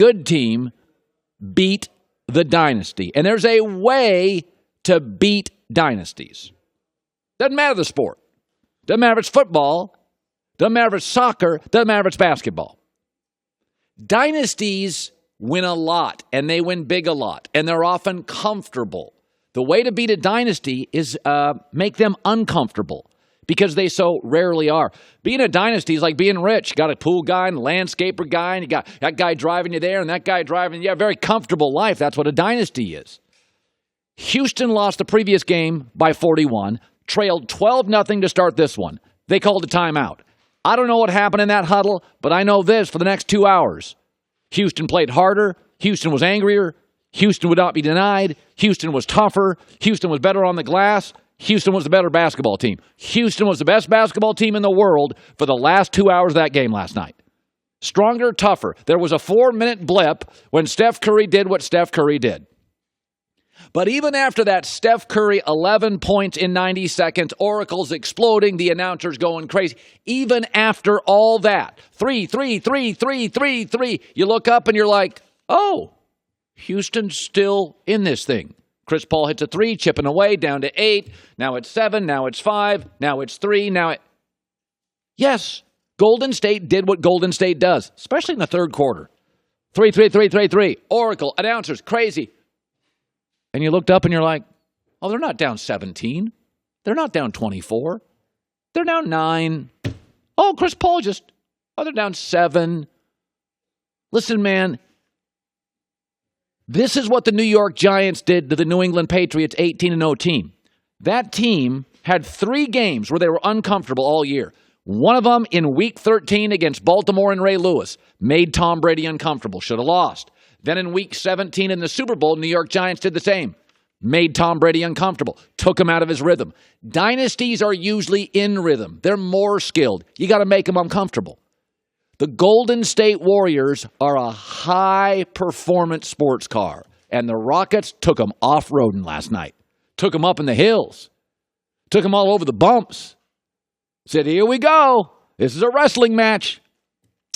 good team beat the dynasty. And there's a way to beat dynasties. Doesn't matter the sport. Doesn't matter if it's football. Doesn't matter if it's soccer. Doesn't matter if it's basketball. Dynasties win a lot, and they win big a lot, and they're often comfortable. The way to beat a dynasty is make them uncomfortable, because they so rarely are. Being a dynasty is like being rich. You got a pool guy and a landscaper guy, and you got that guy driving you there and that guy driving you. Yeah, very comfortable life. That's what a dynasty is. Houston lost the previous game by 41, trailed 12-0 to start this one. They called a timeout. I don't know what happened in that huddle, but I know this: for the next 2 hours, Houston played harder. Houston was angrier. Houston would not be denied. Houston was tougher. Houston was better on the glass. Houston was the better basketball team. Houston was the best basketball team in the world for the last 2 hours of that game last night. Stronger, tougher. There was a 4-minute blip when Steph Curry did what Steph Curry did. But even after that, Steph Curry, 11 points in 90 seconds, Oracle's exploding, the announcers going crazy. Even after all that, 3, you look up and you're like, oh, Houston's still in this thing. Chris Paul hits a 3, chipping away, down to 8. Now it's 7, now it's 5, now it's 3, Yes, Golden State did what Golden State does, especially in the third quarter. 3. Oracle, announcers, crazy. And you looked up and you're like, oh, they're not down 17. They're not down 24. They're down 9. Oh, Chris Paul they're down 7. Listen, man, this is what the New York Giants did to the New England Patriots 18-0 team. That team had 3 games where they were uncomfortable all year. One of them in Week 13 against Baltimore and Ray Lewis made Tom Brady uncomfortable, should have lost. Then in Week 17 in the Super Bowl, New York Giants did the same. Made Tom Brady uncomfortable. Took him out of his rhythm. Dynasties are usually in rhythm. They're more skilled. You got to make them uncomfortable. The Golden State Warriors are a high-performance sports car, and the Rockets took them off-roading last night. Took them up in the hills. Took them all over the bumps. Said, here we go. This is a wrestling match.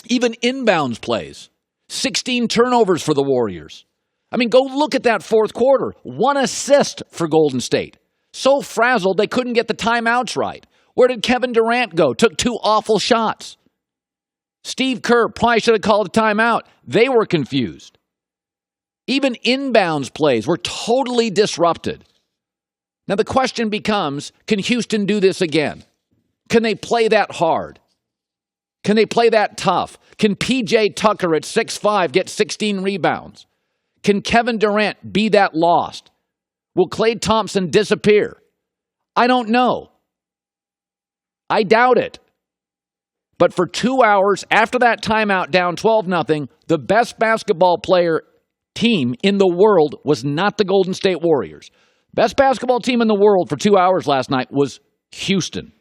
Even inbounds plays. 16 turnovers for the Warriors. I mean, go look at that fourth quarter. 1 assist for Golden State. So frazzled they couldn't get the timeouts right. Where did Kevin Durant go? Took 2 awful shots. Steve Kerr probably should have called a timeout. They were confused. Even inbounds plays were totally disrupted. Now the question becomes, can Houston do this again? Can they play that hard? Can they play that tough? Can P.J. Tucker at 6'5" get 16 rebounds? Can Kevin Durant be that lost? Will Klay Thompson disappear? I don't know. I doubt it. But for 2 hours after that timeout down 12-0, the best basketball player team in the world was not the Golden State Warriors. Best basketball team in the world for 2 hours last night was Houston.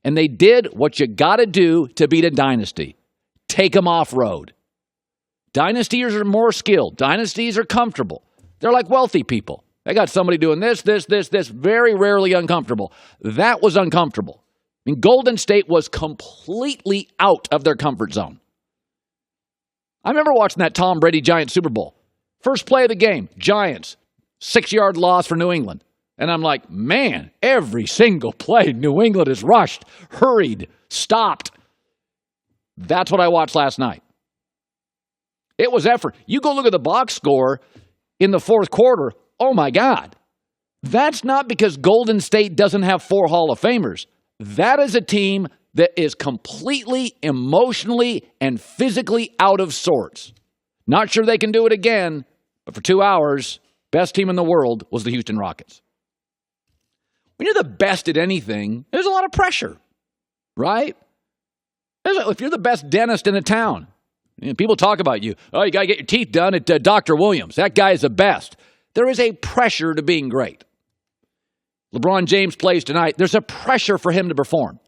And they did what you got to do to beat a dynasty. Take them off-road. Dynasties are more skilled. Dynasties are comfortable. They're like wealthy people. They got somebody doing this, very rarely uncomfortable. That was uncomfortable. I mean, Golden State was completely out of their comfort zone. I remember watching that Tom Brady Giants Super Bowl. First play of the game, Giants, 6-yard loss for New England. And I'm like, man, every single play New England is rushed, hurried, stopped. That's what I watched last night. It was effort. You go look at the box score in the fourth quarter. Oh, my God. That's not because Golden State doesn't have 4 Hall of Famers. That is a team that is completely emotionally and physically out of sorts. Not sure they can do it again, but for 2 hours, best team in the world was the Houston Rockets. When you're the best at anything, there's a lot of pressure, right? If you're the best dentist in a town, people talk about you. Oh, you got to get your teeth done at Dr. Williams. That guy is the best. There is a pressure to being great. LeBron James plays tonight. There's a pressure for him to perform.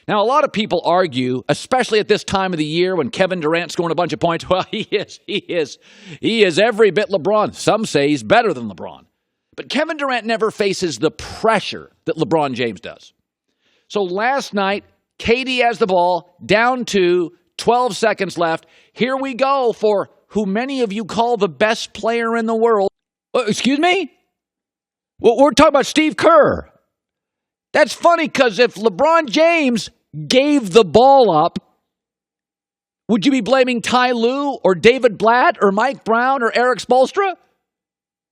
Now, a lot of people argue, especially at this time of the year when Kevin Durant's scoring a bunch of points, well, he is every bit LeBron. Some say he's better than LeBron. But Kevin Durant never faces the pressure that LeBron James does. So last night, KD has the ball, down to 12 seconds left. Here we go for who many of you call the best player in the world. Excuse me? Well, we're talking about Steve Kerr. That's funny because if LeBron James gave the ball up, would you be blaming Ty Lue or David Blatt or Mike Brown or Eric Spoelstra?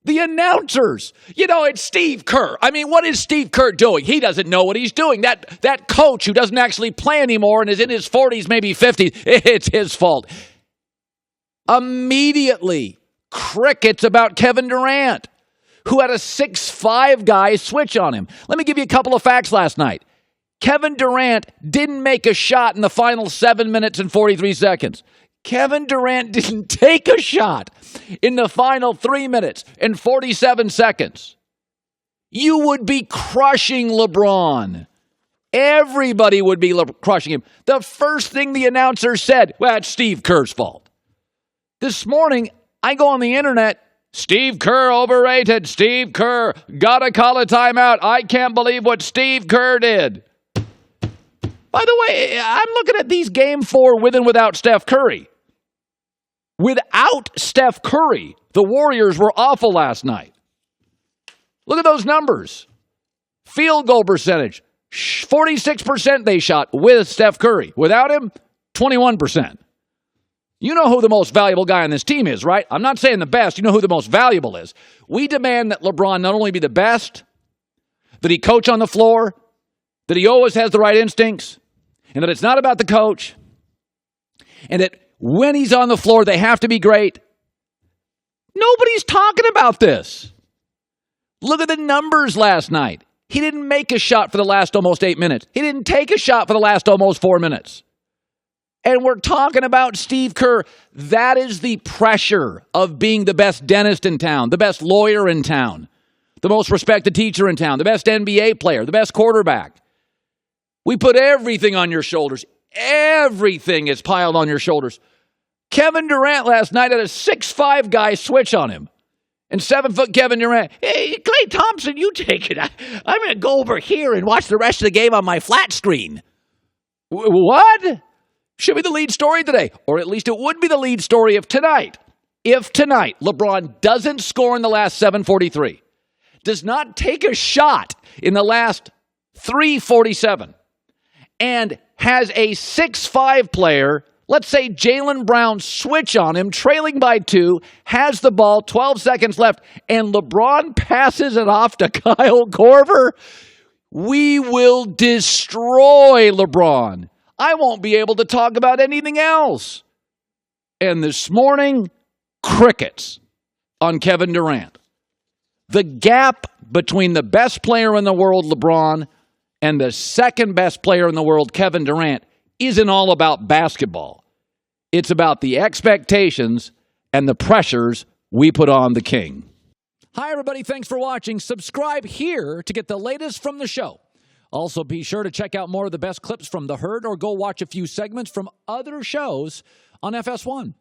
The announcers. It's Steve Kerr. I mean, what is Steve Kerr doing? He doesn't know what he's doing. That coach who doesn't actually play anymore and is in his 40s, maybe 50s, it's his fault. Immediately, crickets about Kevin Durant, who had a 6'5" guy switch on him. Let me give you a couple of facts last night. Kevin Durant didn't make a shot in the final 7 minutes and 43 seconds. Kevin Durant didn't take a shot in the final 3 minutes and 47 seconds. You would be crushing LeBron. Everybody would be crushing him. The first thing the announcer said, well, it's Steve Kerr's fault. This morning, I go on the internet, Steve Kerr overrated. Steve Kerr, gotta call a timeout. I can't believe what Steve Kerr did. By the way, I'm looking at these game 4 with and without Steph Curry. Without Steph Curry, the Warriors were awful last night. Look at those numbers. Field goal percentage, 46% they shot with Steph Curry. Without him, 21%. You know who the most valuable guy on this team is, right? I'm not saying the best. You know who the most valuable is. We demand that LeBron not only be the best, that he coach on the floor, that he always has the right instincts, and that it's not about the coach, and that when he's on the floor, they have to be great. Nobody's talking about this. Look at the numbers last night. He didn't make a shot for the last almost 8 minutes. He didn't take a shot for the last almost 4 minutes. And we're talking about Steve Kerr. That is the pressure of being the best dentist in town, the best lawyer in town, the most respected teacher in town, the best NBA player, the best quarterback. We put everything on your shoulders. Everything is piled on your shoulders. Kevin Durant last night had a 6'5" guy switch on him. And 7-foot Kevin Durant, hey, Klay Thompson, you take it. I'm going to go over here and watch the rest of the game on my flat screen. What? Should be the lead story today. Or at least it would be the lead story if tonight LeBron doesn't score in the last 7:43, does not take a shot in the last 3:47, and has a 6'5" player, let's say Jaylen Brown, switch on him, trailing by 2, has the ball, 12 seconds left, and LeBron passes it off to Kyle Korver, we will destroy LeBron. I won't be able to talk about anything else. And this morning, crickets on Kevin Durant. The gap between the best player in the world, LeBron, and the second best player in the world, Kevin Durant, isn't all about basketball. It's about the expectations and the pressures we put on the king. Hi, everybody. Thanks for watching. Subscribe here to get the latest from the show. Also, be sure to check out more of the best clips from The Herd or go watch a few segments from other shows on FS1.